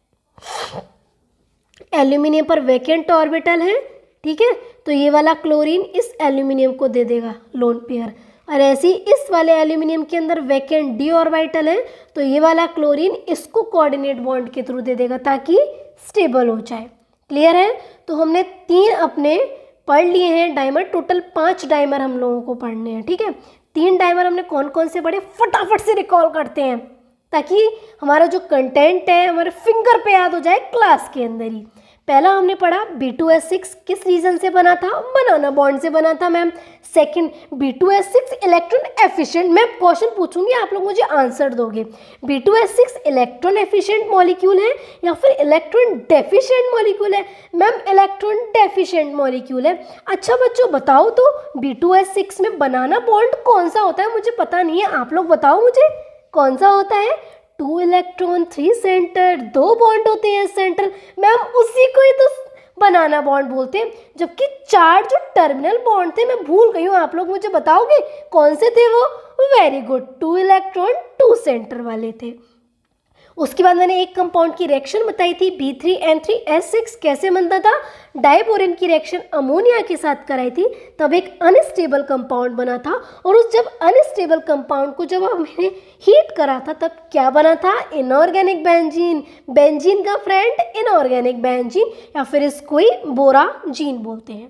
एल्यूमिनियम पर वैकेंट ऑर्बिटल है, ठीक है, तो ये वाला क्लोरीन इस एल्यूमिनियम को दे देगा लोन पेयर, और ऐसे ही इस वाले एल्यूमिनियम के अंदर वैकेंट डी ऑर्बिटल है, तो ये वाला क्लोरीन इसको कोऑर्डिनेट बॉन्ड के थ्रू दे देगा ताकि स्टेबल हो जाए। क्लियर है? तो हमने 3 अपने पढ़ लिए हैं डाइमर, टोटल 5 डाइमर हम लोगों को पढ़ने हैं। ठीक है, 3 डाइमर हमने कौन कौन से पढ़े, फटाफट से रिकॉल करते हैं ताकि हमारा जो कंटेंट है हमारे फिंगर पे याद हो जाए क्लास के अंदर ही। पहला हमने पढ़ा B2S6 किस रीजन से बना था, बनाना बॉन्ड से बना था ma'am. Second, B2S6 electron efficient, मैं क्वेश्चन पूछूंगी आप लोग मुझे आंसर दोगे, B2S6 इलेक्ट्रॉन एफिशिएंट मॉलिक्यूल है या फिर इलेक्ट्रॉन डेफिशिएंट मॉलिक्यूल है? मैम इलेक्ट्रॉन डेफिशिएंट मॉलिक्यूल है। अच्छा बच्चों बताओ तो B2S6 में बनाना बॉन्ड कौन सा होता है, मुझे पता नहीं है, आप लोग बताओ मुझे कौन सा होता है? 2 इलेक्ट्रॉन 3 सेंटर, 2 बॉन्ड होते हैं सेंट्रल, मैम उसी को ही तो बनाना बॉन्ड बोलते हैं। जबकि 4 जो टर्मिनल बॉन्ड थे, मैं भूल गई हूँ, आप लोग मुझे बताओगे कौन से थे वो? वेरी गुड, 2 इलेक्ट्रॉन 2 सेंटर वाले थे। उसके बाद मैंने एक कंपाउंड की रिएक्शन बताई थी B3N3S6 कैसे बनता था, डाइबोरेन की रिएक्शन अमोनिया के साथ कराई थी, तब एक अनस्टेबल कंपाउंड बना था, और उस जब अनस्टेबल कंपाउंड को जब हमने हीट करा था तब क्या बना था? इनऑर्गेनिक बेंजीन, बेंजीन का फ्रेंड इनऑर्गेनिक बेंजीन, या फिर इसको ही बोराजीन बोलते हैं।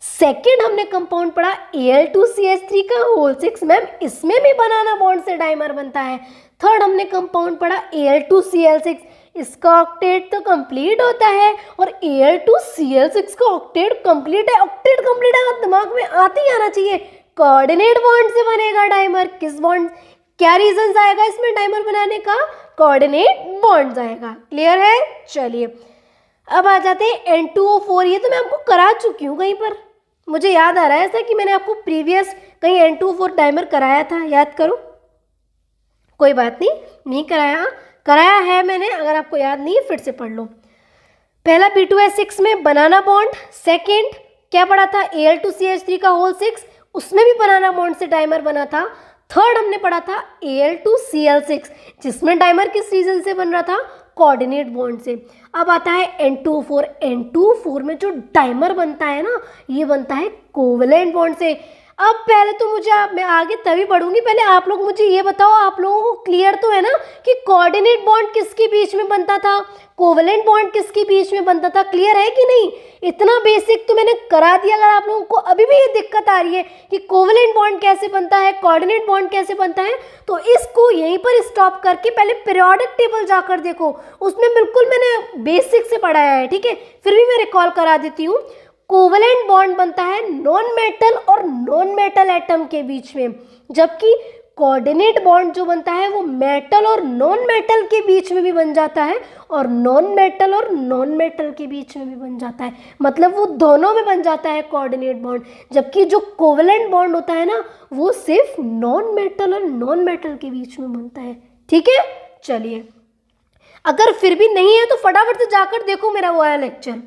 सेकेंड हमने कंपाउंड पढ़ा Al2CH3 का होल 6, मैम इसमें भी बनाना बॉन्ड से डाइमर बनता है। थर्ड हमने कंपाउंड पढ़ा Al2Cl6, इसका ऑक्टेट तो कंप्लीट होता है, और Al2Cl6 का ऑक्टेट कंप्लीट है। ऑक्टेट कंप्लीट है, दिमाग में आते ही आना चाहिए, कोऑर्डिनेट बॉन्ड से बनेगा डाइमर। किस बॉन्ड, क्या रीजन आएगा इसमें डाइमर बनाने का? कोऑर्डिनेट बॉन्ड आएगा। क्लियर है? चलिए अब आ जाते हैं N2O4, ये तो मैं आपको करा चुकी हूँ कहीं पर, मुझे याद आ रहा है ऐसा कि मैंने आपको प्रीवियस कहीं N2O4 डाइमर कराया था, याद करो। कोई बात नहीं कराया, कराया है मैंने, अगर आपको याद नहीं है फिर से पढ़ लो। पहला B2S6 में बनाना बॉन्ड, सेकंड क्या पढ़ा था? Al2CH3 का होल 6, उसमें भी बनाना बॉन्ड से डाइमर बना था। थर्ड हमने पढ़ा था Al2Cl6, जिसमें डाइमर किस रीजन से बन रहा था? कोऑर्डिनेट बॉन्ड से। अब आता है N2O4, N2O4 में जो डाइमर बनता है ना, ये बनता है कोवेलेंट बॉन्ड से। अब पहले तो मुझे मैं आगे तभी बढ़ूंगी, पहले आप लोग मुझे ये बताओ, आप लोगों को क्लियर तो है ना कि कोऑर्डिनेट बॉन्ड किसके बीच में बनता था, कोवेलेंट बॉन्ड किसके बीच में बनता था? क्लियर है कि नहीं? इतना बेसिक तो मैंने करा दिया। अगर आप लोगों को अभी भी ये दिक्कत आ रही है कि कोवेलेंट बॉन्ड कैसे बनता है, कोऑर्डिनेट बॉन्ड कैसे बनता है, तो इसको यहीं पर स्टॉप करके पहले पीरियोडिक टेबल जाकर देखो, उसमें बिल्कुल मैंने बेसिक से पढ़ाया है। ठीक है, फिर भी मैं रिकॉल करा देती हूँ। कोवेलेंट बॉन्ड बनता है नॉन मेटल और नॉन मेटल एटम के बीच में, जबकि कोऑर्डिनेट बॉन्ड जो बनता है वो मेटल और नॉन मेटल के बीच में भी बन जाता है, और नॉन मेटल और नॉन मेटल के बीच में भी बन जाता है, मतलब वो दोनों में बन जाता है कोऑर्डिनेट बॉन्ड। जबकि जो कोवेलेंट बॉन्ड होता है ना, वो सिर्फ नॉन मेटल और नॉन मेटल के बीच में बनता है। ठीक है, चलिए अगर फिर भी नहीं है तो फटाफट से जाकर देखो मेरा वो है लेक्चर।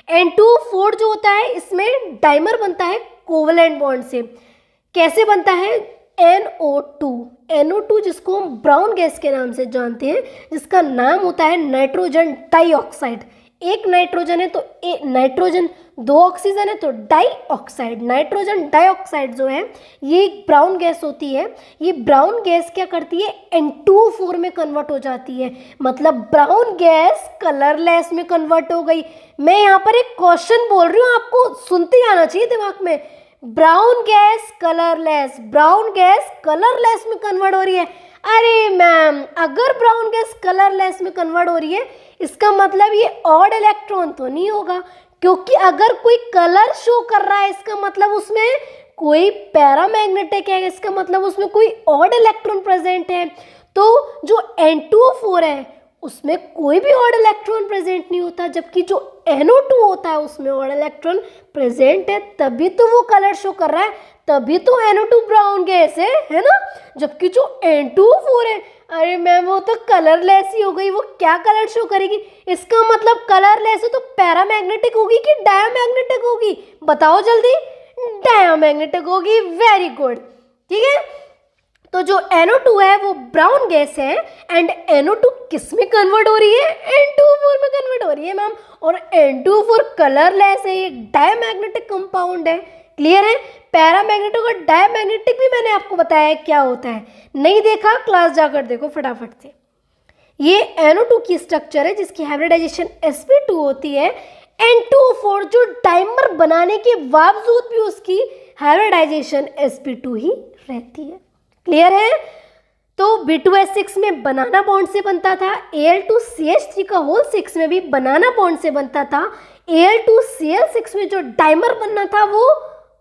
N2O4 जो होता है, इसमें डाइमर बनता है कोवेलेंट बॉन्ड से। कैसे बनता है? NO2, NO2 जिसको हम ब्राउन गैस के नाम से जानते हैं, जिसका नाम होता है नाइट्रोजन डाइऑक्साइड। एक नाइट्रोजन है तो नाइट्रोजन, दो ऑक्सीजन है तो डाइऑक्साइड। नाइट्रोजन डाइऑक्साइड जो है ये एक ब्राउन गैस होती है। ये ब्राउन गैस क्या करती है, N2O4 में कन्वर्ट हो जाती है, मतलब ब्राउन गैस कलरलेस में कन्वर्ट हो गई। मैं यहाँ पर एक क्वेश्चन बोल रही हूँ, आपको सुनते ही आना चाहिए दिमाग में। Brown gas colourless, brown gas colourless में कन्वर्ट हो रही है। अरे मैम, अगर ब्राउन गैस कलरलेस में कन्वर्ट हो रही है, इसका मतलब ये ऑड इलेक्ट्रॉन तो नहीं होगा, क्योंकि अगर कोई कलर शो कर रहा है इसका मतलब उसमें कोई पैरामैग्नेटिक है, इसका मतलब उसमें कोई ऑड इलेक्ट्रॉन प्रेजेंट है। तो जो N2O4 है उसमें कोई भी ऑड इलेक्ट्रॉन प्रेजेंट नहीं होता, जबकि जो NO2 होता है उसमें ऑड इलेक्ट्रॉन प्रेजेंट है, तभी तो वो कलर शो कर रहा है, तभी तो NO2 ब्राउन गैस है ना। जबकि जो N2O4 है, अरे मैम वो तो कलरलेस ही हो गई, वो क्या कलर शो करेगी। इसका मतलब कलरलेस है तो पैरामैग्नेटिक होगी कि डायमैग्नेटिक होगी, बताओ जल्दी। डायमैग्नेटिक होगी, वेरी गुड, ठीक है। तो जो NO2 है वो ब्राउन गैस है, एंड NO2 किस में कन्वर्ट हो रही है, N2O4 में कन्वर्ट हो रही है मैम। और N2O4 कलरलेस है, ये डायमैग्नेटिक कंपाउंड है, क्लियर है। पैरामैग्नेटिक और डायमैग्नेटिक भी मैंने आपको बताया है क्या होता है, नहीं देखा क्लास जाकर देखो फटाफट से। ये NO2 की स्ट्रक्चर है जिसकी हाइब्रिडाइजेशन sp2 होती है। N2O4 जो डाइमर बनाने के बावजूद भी उसकी हाइब्रिडाइजेशन sp2 ही रहती है, क्लियर है। तो B2S6 में बनाना बॉन्ड से बनता था, Al2CH3 का होल 6 में भी बनाना बॉन्ड से बनता था। Al2Cl6 में जो डाइमर बनना था वो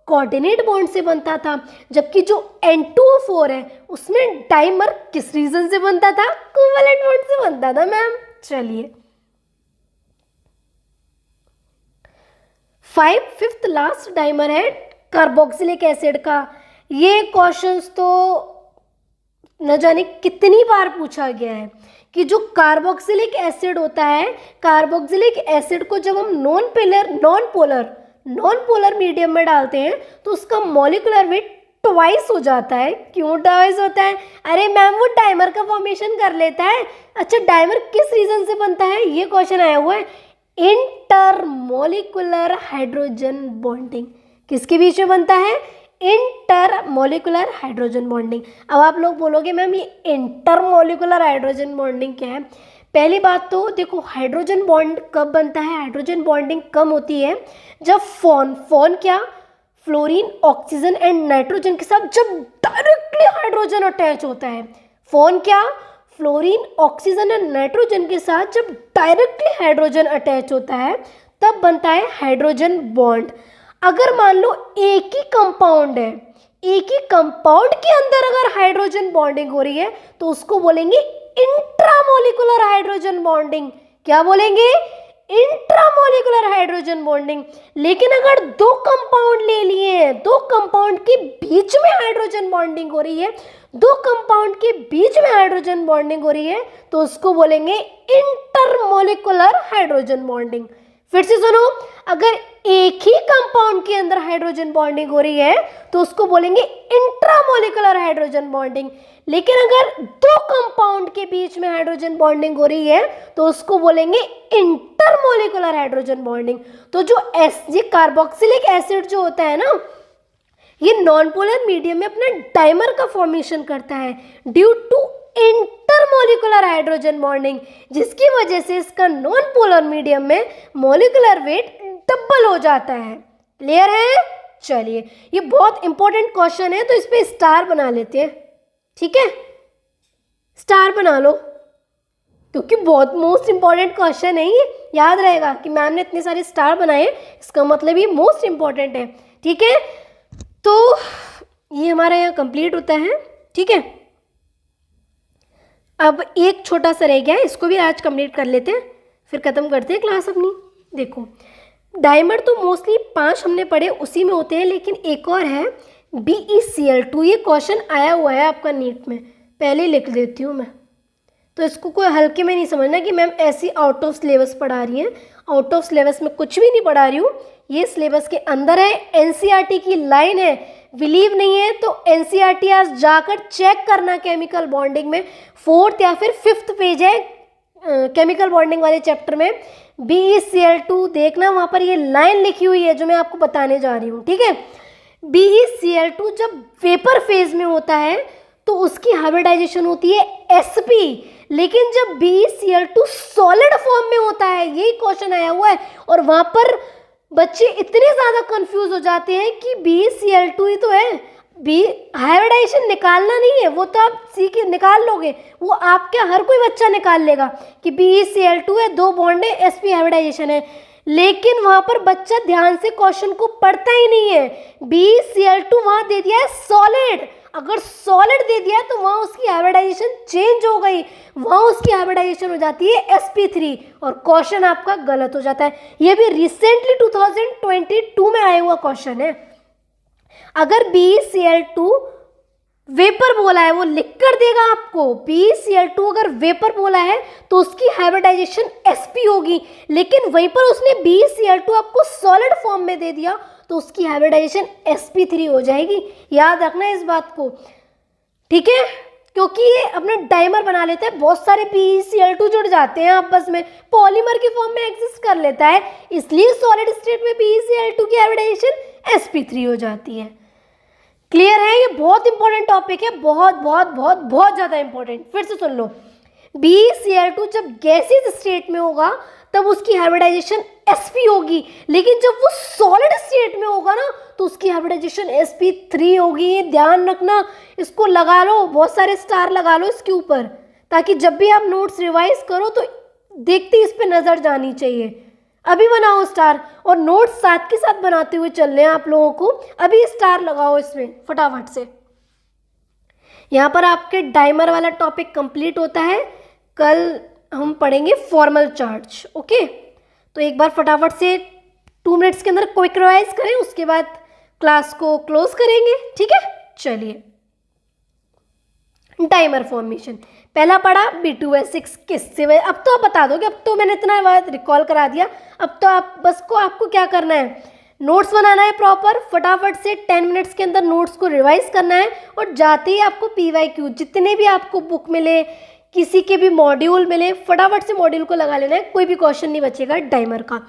कोऑर्डिनेट बॉन्ड से बनता था, जबकि जो N2O4 है उसमें डाइमर किस रीजन से बनता था, कोवैलेंट बॉन्ड से बनता था मैम। चलिए 5th लास्ट डाइमर है कार्बोक्सिलिक एसिड का। ये क्वेश्चंस तो न जाने कितनी बार पूछा गया है कि जो कार्बोक्सिलिक एसिड होता है, कार्बोक्सिलिक एसिड को जब हम नॉन पोलर मीडियम में डालते हैं तो उसका मॉलिक्यूलर वेट ट्वाइस हो जाता है। क्यों ट्वाइस होता है, अरे मैम वो डाइमर का फॉर्मेशन कर लेता है। अच्छा, डाइमर किस रीजन से बनता है, ये क्वेश्चन आया हुआ है। इंटरमोलिकुलर हाइड्रोजन बॉन्डिंग, किसके बीच में बनता है, इंटरमोलिकुलर हाइड्रोजन बॉन्डिंग। अब आप लोग बोलोगे मैम ये इंटरमोलिकुलर हाइड्रोजन बॉन्डिंग क्या है। पहली बात तो देखो, हाइड्रोजन बॉन्ड कब बनता है, हाइड्रोजन बॉन्डिंग कब होती है, जब फोन क्या, फ्लोरीन ऑक्सीजन एंड नाइट्रोजन के साथ जब डायरेक्टली हाइड्रोजन अटैच होता है। फोन क्या, फ्लोरीन ऑक्सीजन एंड नाइट्रोजन के साथ जब डायरेक्टली हाइड्रोजन अटैच होता है तब बनता है हाइड्रोजन बॉन्ड। अगर मान लो एक ही कंपाउंड है, एक ही कंपाउंड के अंदर अगर हाइड्रोजन बॉन्डिंग हो रही है तो उसको बोलेंगे इंट्रामोलिकुलर हाइड्रोजन बॉन्डिंग। क्या बोलेंगे, इंट्रामोलिकुलर हाइड्रोजन बॉन्डिंग। लेकिन अगर दो कंपाउंड ले लिए हैं, दो कंपाउंड के बीच में हाइड्रोजन बॉन्डिंग हो रही है, दो कंपाउंड के बीच में हाइड्रोजन बॉन्डिंग हो रही है तो उसको बोलेंगे इंटरमोलिकुलर हाइड्रोजन बॉन्डिंग। फिर से सुनो, अगर एक ही कंपाउंड के अंदर हाइड्रोजन बॉन्डिंग हो रही है तो उसको बोलेंगे इंट्रामोलिकुलर हाइड्रोजन बॉन्डिंग। लेकिन अगर दो कंपाउंड के बीच में हाइड्रोजन बॉन्डिंग हो रही है तो उसको बोलेंगे इंटरमोलिकुलर हाइड्रोजन बॉन्डिंग। तो जो ये कार्बोक्सिलिक एसिड जो होता है ना, ये नॉन पोलर मीडियम में अपना डाइमर का फॉर्मेशन करता है due to intermolecular hydrogen bonding, जिसकी वजह से इसका नॉन पोलर मीडियम में मॉलिक्यूलर वेट डबल हो जाता है। क्लियर है। चलिए, ये बहुत इंपॉर्टेंट क्वेश्चन है तो इस पे स्टार बना लेते हैं, ठीक है, स्टार बना लो क्योंकि बहुत मोस्ट इंपॉर्टेंट क्वेश्चन है। ये याद रहेगा कि मैम ने इतने सारे स्टार बनाए, इसका मतलब ये मोस्ट इंपॉर्टेंट है, ठीक है। तो ये हमारा यहाँ कंप्लीट होता है, ठीक है। अब एक छोटा सा रह गया है, इसको भी आज कंप्लीट कर लेते हैं, फिर ख़त्म करते हैं क्लास अपनी। देखो, डाइमर तो मोस्टली 5 हमने पढ़े उसी में होते हैं, लेकिन एक और है BeCl2। ये क्वेश्चन आया हुआ है आपका नीट में, पहले लिख देती हूँ मैं, तो इसको कोई हल्के में नहीं समझना कि मैम ऐसी आउट ऑफ सिलेबस पढ़ा रही है। आउट ऑफ सिलेबस में कुछ भी नहीं पढ़ा रही हूँ, ये सिलेबस के अंदर है, NCERT की लाइन है, बिलीव नहीं है तो एनसीईआरटी आज जाकर चेक करना केमिकल बॉन्डिंग में, 4th या फिर 5th पेज है केमिकल बॉन्डिंग वाले चैप्टर में, BeCl2 देखना, वहां पर ये लाइन लिखी हुई है जो मैं आपको बताने जा रही हूँ, ठीक है। BeCl2 जब वेपर फेज में होता है तो उसकी हाइब्रिडाइजेशन होती है sp, लेकिन जब BeCl2 सॉलिड फॉर्म में होता है, यही क्वेश्चन आया हुआ है, और वहां पर बच्चे इतने ज्यादा कंफ्यूज हो जाते हैं कि BeCl2 ही तो है, बी हाइब्रिडाइजेशन निकालना नहीं है, वो तो आप सी के निकाल लोगे, वो आपके हर कोई बच्चा निकाल लेगा कि BeCl2 है, 2 बॉन्ड है, sp हाइब्रिडाइजेशन है, लेकिन वहां पर बच्चा ध्यान से क्वेश्चन को पढ़ता ही नहीं है। BeCl2 वहां दे दिया है सॉलिड, अगर सॉलिड दे दिया तो वहां उसकी हाइब्रिडाइजेशन चेंज हो गई, वहां उसकी हाइब्रिडाइजेशन हो जाती है sp3 और क्वेश्चन आपका गलत हो जाता है। ये भी रिसेंटली 2022 में आया हुआ क्वेश्चन है। अगर BeCl2 वेपर बोला है, वो लिख कर देगा आपको, BeCl2 अगर वेपर बोला है तो उसकी हाइब्रिडाइजेशन sp होगी, लेकिन वहीं पर उसने BeCl2 आपको सॉलिड फॉर्म में दे दिया तो उसकी हाइब्रिडाइजेशन sp3 हो जाएगी। याद रखना इस बात को, ठीक है, क्योंकि ये अपना डाइमर बना लेता है, बहुत सारे BeCl2 जुड़ जाते हैं आपस में, पॉलीमर के फॉर्म में एग्जिस्ट कर लेता है, इसलिए सॉलिड स्टेट में BeCl2 की हाइब्रिडाइजेशन sp3 हो जाती है। क्लियर है? ये बहुत इंपॉर्टेंट टॉपिक है, बहुत बहुत बहुत बहुत ज्यादा इंपॉर्टेंट। फिर से सुन लो, BeCl2 जब गैसियस स्टेट में होगा तब उसकी हाइब्रिडाइजेशन sp होगी, लेकिन जब वो सॉलिड स्टेट में होगा ना तो उसकी हाइब्रिडाइजेशन sp3 होगी। ध्यान रखना, इसको लगा लो, बहुत सारे स्टार लगा लो इसके ऊपर, ताकि जब भी आप नोट्स रिवाइज करो तो देखते इस पे नजर जानी चाहिए। अभी बनाओ स्टार, और नोट्स साथ के साथ बनाते हुए चल रहे हैं आप लोगों को, अभी स्टार लगाओ इसमें फटाफट से। यहाँ पर आपके डाइमर वाला टॉपिक कंप्लीट होता है, कल हम पढ़ेंगे फॉर्मल चार्ज। ओके, तो एक बार फटाफट से 2 मिनट्स के अंदर क्विक रिवाइज करें, उसके बाद क्लास को क्लोज करेंगे, ठीक है। चलिए, डाइमर फॉर्मेशन पहला पढ़ा B2S6 किससे, अब तो आप बता दोगे, अब तो मैंने इतना बात रिकॉल करा दिया, अब तो आप बस को आपको क्या करना है, नोट्स बनाना है प्रॉपर, फटाफट से 10 मिनट्स के अंदर नोट्स को रिवाइज करना है, और जाते ही आपको PYQ जितने भी आपको बुक मिले, किसी के भी मॉड्यूल मिले, फटाफट से मॉड्यूल को लगा लेना है, कोई भी क्वेश्चन नहीं बचेगा डाइमर का।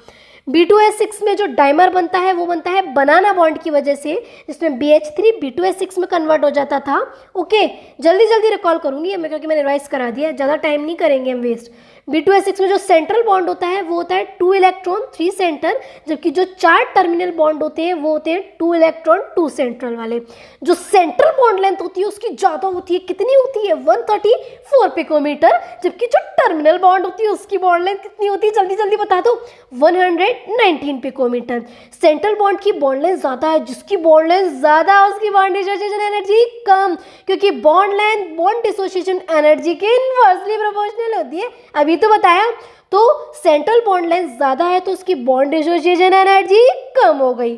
B2S6 में जो डाइमर बनता है वो बनता है बनाना बॉन्ड की वजह से, जिसमें BH3 B2S6 में कन्वर्ट हो जाता था। ओके, जल्दी जल्दी रिकॉल करूंगी मैं, क्योंकि मैंने रिवाइज करा दिया, ज़्यादा टाइम नहीं करेंगे हम वेस्ट। B2S6 में जो सेंट्रल बॉन्ड होता है वो होता है 2 इलेक्ट्रॉन 3 सेंटर, जबकि जो 4 टर्मिनल बॉन्ड होते हैं वो होते हैं 2 इलेक्ट्रॉन 2 सेंट्रल वाले। जो सेंट्रल बॉन्ड लेंथ होती है उसकी ज़्यादा होती है, कितनी होती है 134 पिकोमीटर, जबकि जो टर्मिनल बॉन्ड होती है उसकी बॉन्ड लेंथ कितनी होती है, जल्दी जल्दी बता दो, 119 पिकोमीटर। सेंट्रल बॉन्ड की बॉन्ड लेंथ ज़्यादा है, जिसकी बॉन्ड लेंथ ज़्यादा है उसकी बॉन्ड डिसोसिएशन एनर्जी कम, क्योंकि bond length bond dissociation energy के इनवर्सली प्रोपोर्शनल होती है, अभी तो बताया। तो सेंट्रल बॉन्ड लेंथ ज्यादा है तो उसकी बॉन्ड डिसोसिएशन एनर्जी कम हो गई,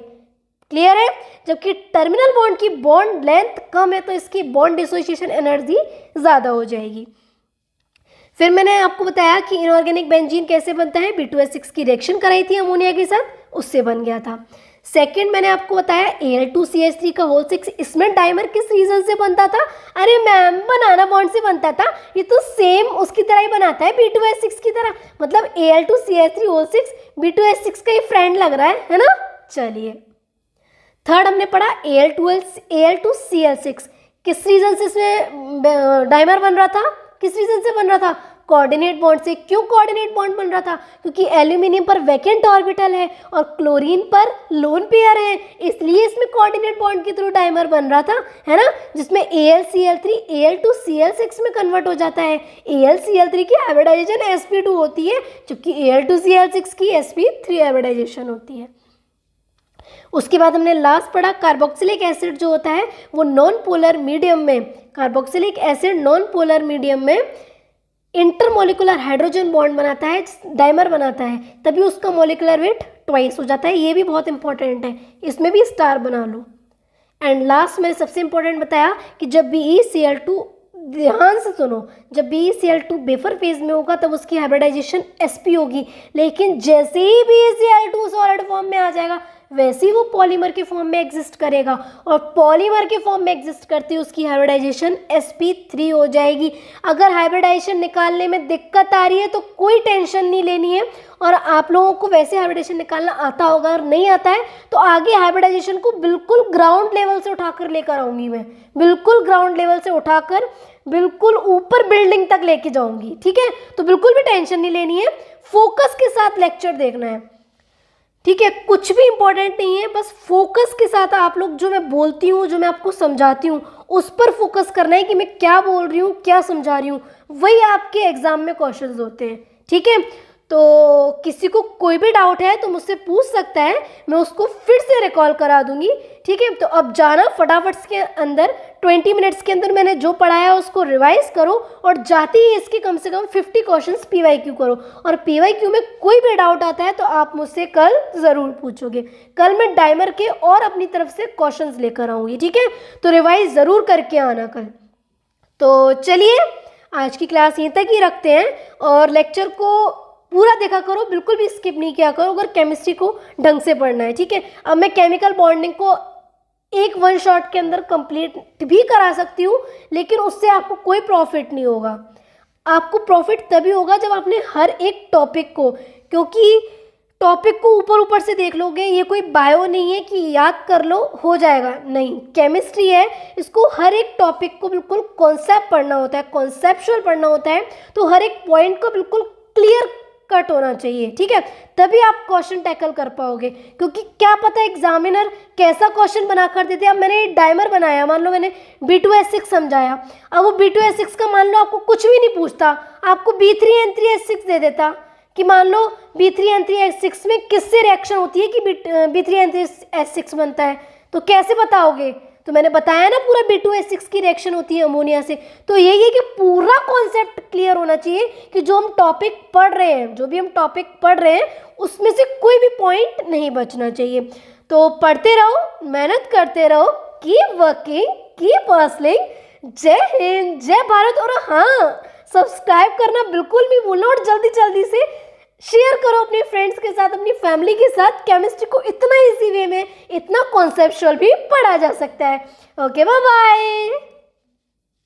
क्लियर है। जबकि टर्मिनल बॉन्ड की बॉन्ड लेंथ कम है तो इसकी बॉन्ड डिसोसिएशन एनर्जी ज्यादा हो जाएगी। फिर मैंने आपको बताया कि इनऑर्गेनिक बेंजीन कैसे बनता है, B2S6 की रिएक्शन कराई थी अमोनिया के साथ, उससे बन गया था। सेकंड मैंने आपको बताया Al2CH3 का होल 6, इसमें डाइमर किस रीजन से बनता था, अरे मैम बनाना बॉन्ड से बनता था, ये तो सेम उसकी तरह ही बनाता है B2S6 की तरह, मतलब Al2CH3 होल 6 B2S6 का ही फ्रेंड लग रहा है ना। चलिए, थर्ड हमने पढ़ा Al2Cl6, किस रीजन से इसमें डाइमर बन रहा था, किस रीजन से बन रहा था, कोऑर्डिनेट बॉन्ड से। क्यों कोऑर्डिनेट बॉन्ड बन रहा था, क्योंकि एल्यूमिनियम पर वैकेंट ऑर्बिटल है और क्लोरीन पर लोन पेयर है, इसलिए इसमें कोऑर्डिनेट बॉन्ड के थ्रू डाइमर बन रहा था, है ना, जिसमें AlCl3 Al2Cl6 में कन्वर्ट हो जाता है। AlCl3 की हाइब्रिडाइजेशन sp2 होती है, जबकि Al2Cl6 की sp3 हाइब्रिडाइजेशन होती है। उसके बाद हमने लास्ट पढ़ा कार्बोक्सिलिक एसिड जो होता है वो नॉन पोलर मीडियम में, carboxylic acid non polar medium में इंटरमोलिकुलर हाइड्रोजन बॉन्ड बनाता है, डाइमर बनाता है, तभी उसका मोलिकुलर वेट ट्वाइस हो जाता है। ये भी बहुत इंपॉर्टेंट है, इसमें भी स्टार बना लो। एंड लास्ट में सबसे इंपॉर्टेंट बताया कि जब BeCl2, ध्यान से सुनो, जब BeCl2 वेपर फेज में होगा तब उसकी हाइब्रिडाइजेशन sp होगी, लेकिन जैसे ही BeCl2 सॉलिड फॉर्म में आ जाएगा वैसे ही वो पॉलीमर के फॉर्म में एग्जिस्ट करेगा, और पॉलीमर के फॉर्म में एग्जिस्ट करती है उसकी हाइब्रिडाइजेशन sp3 हो जाएगी। अगर हाइब्रिडाइजेशन निकालने में दिक्कत आ रही है तो कोई टेंशन नहीं लेनी है, और आप लोगों को वैसे हाइब्रिडाइजेशन निकालना आता होगा, अगर नहीं आता है तो आगे हाइब्रिडाइजेशन को बिल्कुल ग्राउंड लेवल से उठाकर लेकर आऊँगी मैं, बिल्कुल ग्राउंड लेवल से उठाकर बिल्कुल ऊपर बिल्डिंग तक लेके जाऊँगी, ठीक है। तो बिल्कुल भी टेंशन नहीं लेनी है, फोकस के साथ लेक्चर देखना है, ठीक है। कुछ भी इंपॉर्टेंट नहीं है, बस फोकस के साथ आप लोग जो मैं बोलती हूँ, जो मैं आपको समझाती हूँ, उस पर फोकस करना है कि मैं क्या बोल रही हूँ, क्या समझा रही हूँ, वही आपके एग्जाम में क्वेश्चंस होते हैं, ठीक है। तो किसी को कोई भी डाउट है तो मुझसे पूछ सकता है, मैं उसको फिर से रिकॉल करा दूंगी, ठीक है। तो अब जाना फटाफट के अंदर 20 मिनट्स के अंदर मैंने जो पढ़ाया उसको रिवाइज करो, और जाते ही इसके कम से कम 50 क्वेश्चंस पीवाईक्यू करो, और पीवाईक्यू में कोई भी डाउट आता है तो आप मुझसे कल ज़रूर पूछोगे। कल मैं डाइमर के और अपनी तरफ से क्वेश्चंस लेकर आऊँगी, ठीक है। तो रिवाइज ज़रूर करके आना कल। तो चलिए आज की क्लास यहीं तक ही रखते हैं, और लेक्चर को पूरा देखा करो, बिल्कुल भी स्किप नहीं किया करो अगर केमिस्ट्री को ढंग से पढ़ना है, ठीक है। अब मैं केमिकल बॉन्डिंग को एक वन शॉट के अंदर कंप्लीट भी करा सकती हूँ, लेकिन उससे आपको कोई प्रॉफिट नहीं होगा। आपको प्रॉफिट तभी होगा जब आपने हर एक टॉपिक को, क्योंकि टॉपिक को ऊपर ऊपर से देख लोगे, ये कोई बायो नहीं है कि याद कर लो हो जाएगा, नहीं, केमिस्ट्री है, इसको हर एक टॉपिक को बिल्कुल कॉन्सेप्ट पढ़ना होता है, कॉन्सेप्चुअल पढ़ना होता है। तो हर एक पॉइंट को बिल्कुल क्लियर कट होना चाहिए, ठीक है, तभी आप क्वेश्चन टैकल कर पाओगे। क्योंकि क्या पता एग्जामिनर कैसा क्वेश्चन बना कर देते। अब मैंने डाइमर बनाया, मान लो मैंने B2H6 समझाया, अब वो B2H6 का मान लो आपको कुछ भी नहीं पूछता, आपको B3N3H6 दे देता कि मान लो B3N3H6 में किससे रिएक्शन होती है कि B3N3H6 बनता है, तो कैसे बताओगे। तो मैंने बताया ना पूरा B2H6 की रिएक्शन होती है अमोनिया से। तो यही है कि पूरा कॉन्सेप्ट क्लियर होना चाहिए कि जो हम टॉपिक पढ़ रहे हैं, जो भी हम टॉपिक पढ़ रहे हैं उसमें से कोई भी पॉइंट नहीं बचना चाहिए। तो पढ़ते रहो, मेहनत करते रहो, कीप वर्किंग, कीप हसलिंग। जय हिंद, जय भारत। और हाँ, सब्सक्राइब करना बिल्कुल भी भूलना, और जल्दी जल्दी से शेयर करो अपने फ्रेंड्स के साथ, अपनी फैमिली के साथ। केमिस्ट्री को इतना इजी वे में, इतना कॉन्सेप्चुअल भी पढ़ा जा सकता है। Okay, bye bye.